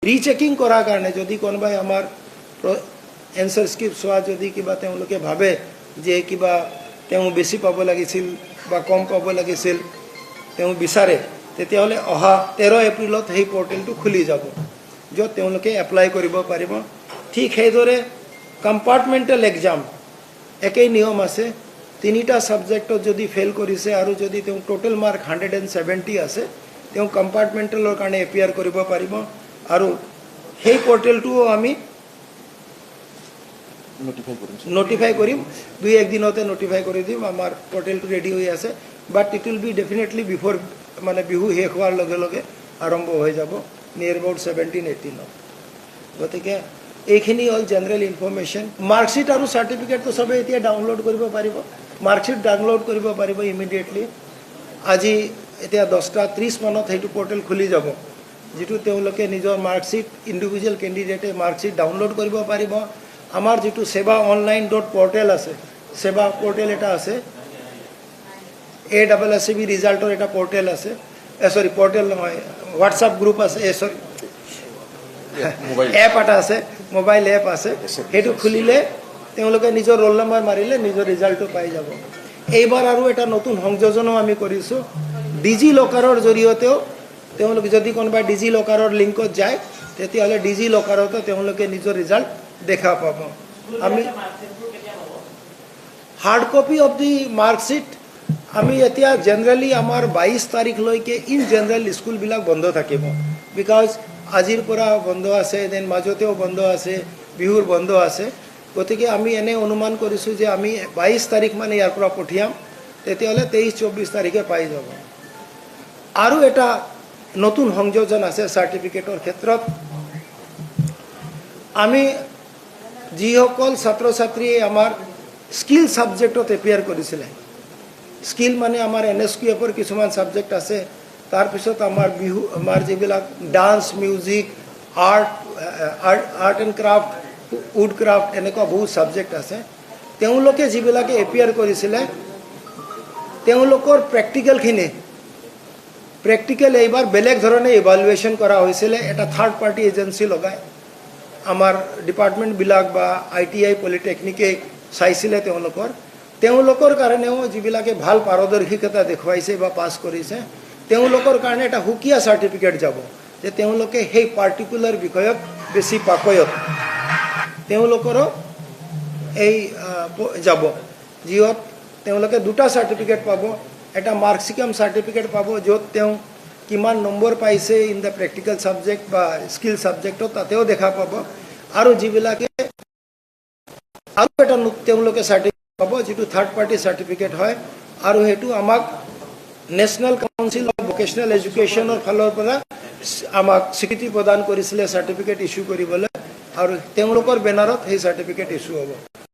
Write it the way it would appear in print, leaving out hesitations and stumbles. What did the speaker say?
Rechecking কৰাৰ কাৰণে যদি কোনোবাই আমাৰ এনসাৰ স্ক্ৰিপ্ট চোৱা যদি কিবা তেওঁলোকে ভাবে যে কিবা বেছি পাব লাগিছিল বা কম পাব লাগিছিল বিচাৰে তেতিয়াহ'লে অহা 13 এপ্ৰিলত সেই পৰ্টেলটো খুলি যাব য'ত তেওঁলোকে এপ্লাই কৰিব পাৰিব। ঠিক সেইদৰে কম্পাৰ্টমেণ্টেল এক্সাম একেই নিয়ম আছে। 3টা ছাবজেক্টত যদি ফেইল কৰিছে আৰু যদি টোটেল মাৰ্ক 170 আছে কম্পাৰ্টমেণ্টেলৰ কাৰণে এপিয়াৰ কৰিব পাৰিব। আৰু সেই পৰ্টেলটোও আমি নোটিফাই কৰিম 2-1 দিনতে নোটিফাই কৰি দিম। আমাৰ পৰ্টেলটো ৰেডি হৈ আছে but it will be definitely বিফোৰ মানে বিহু শেষ হোৱাৰ লগে লগে আৰম্ভ হৈ যাব নিয়াৰ এবাউট 17-18 গতিকে এইখিনি হ'ল জেনেৰেল ইনফৰমেশ্যন। মাৰ্কশ্বিট আৰু চাৰ্টিফিকেটটো চবে এতিয়া ডাউনলোড কৰিব পাৰিব। মাৰ্কশ্বিট ডাউনলোড কৰিব পাৰিব ইমিডিয়েটলি। আজি এতিয়া 10:30 মানত সেইটো পৰ্টেল খুলি যাব যিটো তেওঁলোকে নিজৰ মাৰ্কশ্বিট ইণ্ডিভিজুৱেল কেণ্ডিডেটে মাৰ্কশ্বিট ডাউনলোড কৰিব পাৰিব। আমাৰ যিটো সেৱা অনলাইন .পৰ্টেল আছে, সেৱা পৰ্টেল এটা আছে, ASSB ৰিজাল্টৰ এটা পৰ্টেল আছে, সৰি পৰ্টেল নহয়, হোৱাটছআপ গ্ৰুপ আছে, এপ এটা আছে, মোবাইল এপ আছে। সেইটো খুলিলে তেওঁলোকে নিজৰ ৰোল নম্বৰ মাৰিলে নিজৰ ৰিজাল্টটো পাই যাব। এইবাৰ আৰু এটা নতুন সংযোজনো আমি কৰিছোঁ। ডিজি লকাৰৰ জৰিয়তেও তেওঁলোকে যদি কোনোবাই ডিজি লকাৰৰ লিংকত যায় তেতিয়াহ'লে ডিজি লকাৰতো তেওঁলোকে নিজৰ ৰিজাল্ট দেখা পাব। আমি hard copy of the marksheet আমি এতিয়া জেনেৰেলি আমাৰ 22 তাৰিখলৈকে ইন জেনেৰেল স্কুলবিলাক বন্ধ থাকিব। বিকজ আজিৰ পৰা বন্ধ আছে, দেন মাজতেও বন্ধ আছে, বিহুৰ বন্ধ আছে। গতিকে আমি এনে অনুমান কৰিছোঁ যে আমি 22 তাৰিখ মানে ইয়াৰ পৰা পঠিয়াম, তেতিয়াহ'লে 23-24 তাৰিখে পাই যাব। আৰু এটা নতুন সংযোজন আছে চাৰ্টিফিকেটৰ ক্ষেত্ৰত। আমি যিসকল ছাত্ৰ ছাত্ৰীয়ে আমাৰ স্কিল ছাবজেক্টত এপিয়াৰ কৰিছিলে, স্কিল মানে আমাৰ NSQF-ৰ কিছুমান ছাবজেক্ট আছে, তাৰপিছত আমাৰ বিহু আমাৰ যিবিলাক dance, music, art and craft, wood craft এনেকুৱা বহুত ছাবজেক্ট আছে। তেওঁলোকে যিবিলাকে এপিয়াৰ কৰিছিলে তেওঁলোকৰ প্ৰেক্টিকেল এইবাৰ বেলেগ ধৰণে ইভালুৱেশ্যন কৰা হৈছিলে। এটা থাৰ্ড পাৰ্টি এজেঞ্চি লগাই আমাৰ ডিপাৰ্টমেণ্টবিলাক বা ITI পলিটেকনিকে চাইছিলে তেওঁলোকৰ কাৰণেও যিবিলাকে ভাল পাৰদৰ্শিকতা দেখুৱাইছে বা পাছ কৰিছে তেওঁলোকৰ কাৰণে এটা সুকীয়া চাৰ্টিফিকেট যাব যে তেওঁলোকে সেই পাৰ্টিকুলাৰ বিষয়ত বেছি পাকৈত তেওঁলোকৰো এই যাব, যিহত তেওঁলোকে 2টা চাৰ্টিফিকেট পাব। এটা মাৰ্কচিকাম চাৰ্টিফিকেট পাব য'ত তেওঁ কিমান নম্বৰ পাইছে ইন দ্য প্ৰেক্টিকেল ছাবজেক্ট বা স্কিল ছাবজেক্টত তাতেও দেখা পাব। আৰু যিবিলাকে আৰু এটা তেওঁলোকে চাৰ্টিফিকেট পাব যিটো থাৰ্ড পাৰ্টি চাৰ্টিফিকেট হয়। আৰু সেইটো আমাক নেশ্যনেল কাউন্সিল অফ ভকেশ্যনেল এডুকেশ্যনৰ ফালৰ পৰা আমাক স্বীকৃতি প্ৰদান কৰিছিলে চাৰ্টিফিকেট ইছ্যু কৰিবলৈ, আৰু তেওঁলোকৰ বেনাৰত সেই চাৰ্টিফিকেট ইছ্যু হ'ব।